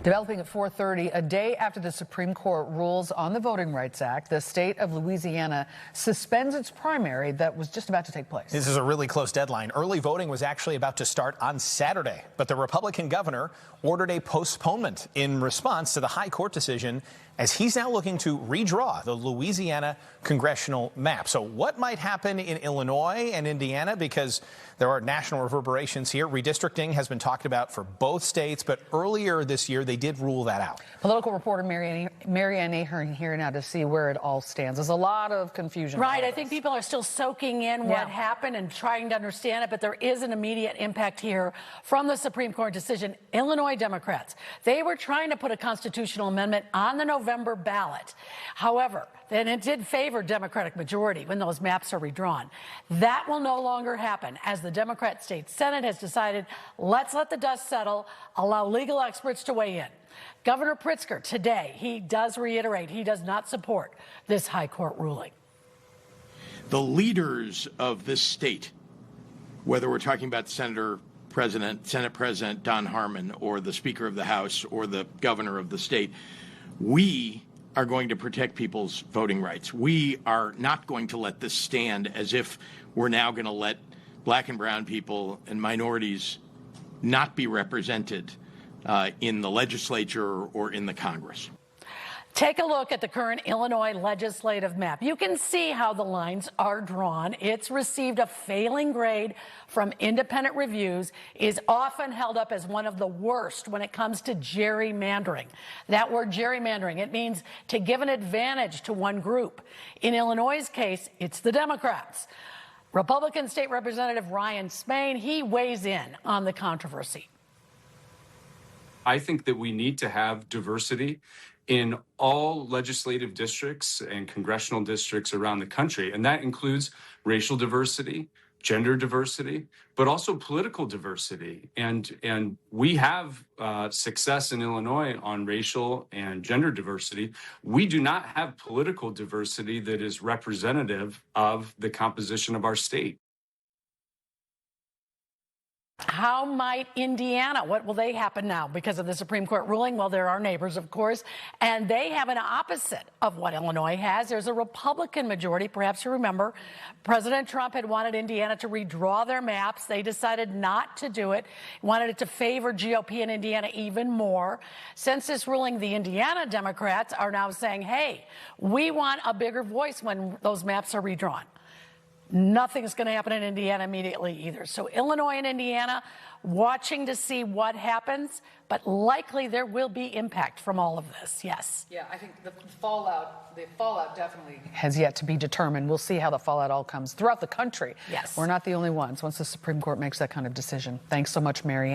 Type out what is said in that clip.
Developing at 4:30, a day after the Supreme Court rules on the Voting Rights Act, the state of Louisiana suspends its primary that was just about to take place. This is a really close deadline. Early voting was actually about to start on Saturday, but the Republican governor ordered a postponement in response to the high court decision, as he's now looking to redraw the Louisiana congressional map. So what might happen in Illinois and Indiana? Because there are national reverberations here. Redistricting has been talked about for both states, but earlier this year they did rule that out. Political reporter Ann Ahern here now to see where it all stands. There's a lot of confusion. Right. I think people are still soaking in what happened and trying to understand it, but there is an immediate impact here from the Supreme Court decision. Illinois Democrats, they were trying to put a constitutional amendment on the November ballot. However, then it did favor Democratic majority when those maps are redrawn. That will no longer happen, as the Democrat State Senate has decided, let's let the dust settle, allow legal experts to weigh in. Governor Pritzker today, he does reiterate he does not support this high court ruling. The leaders of this state, whether we're talking about Senate President Don Harmon, or the Speaker of the House, or the governor of the state, we are going to protect people's voting rights. We are not going to let this stand as if we're now going to let black and brown people and minorities not be represented in the legislature or in the Congress. Take a look at the current Illinois legislative map. You can see how the lines are drawn. It's received a failing grade from independent reviews, is often held up as one of the worst when it comes to gerrymandering. That word gerrymandering, it means to give an advantage to one group. In Illinois' case, it's the Democrats. Republican State Representative Ryan Spain, he weighs in on the controversy. I think that we need to have diversity in all legislative districts and congressional districts around the country. And that includes racial diversity, gender diversity, but also political diversity. And we have success in Illinois on racial and gender diversity. We do not have political diversity that is representative of the composition of our state. How might Indiana, what will they happen now because of the Supreme Court ruling? Well, they're our neighbors, of course, and they have an opposite of what Illinois has. There's a Republican majority. Perhaps you remember President Trump had wanted Indiana to redraw their maps. They decided not to do it, wanted it to favor GOP in Indiana even more. Since this ruling, the Indiana Democrats are now saying, hey, we want a bigger voice when those maps are redrawn. Nothing's going to happen in Indiana immediately either. So Illinois and Indiana watching to see what happens, but likely there will be impact from all of this. Yes. Yeah, I think the fallout definitely has yet to be determined. We'll see how the fallout all comes throughout the country. Yes. We're not the only ones once the Supreme Court makes that kind of decision. Thanks so much, Ann.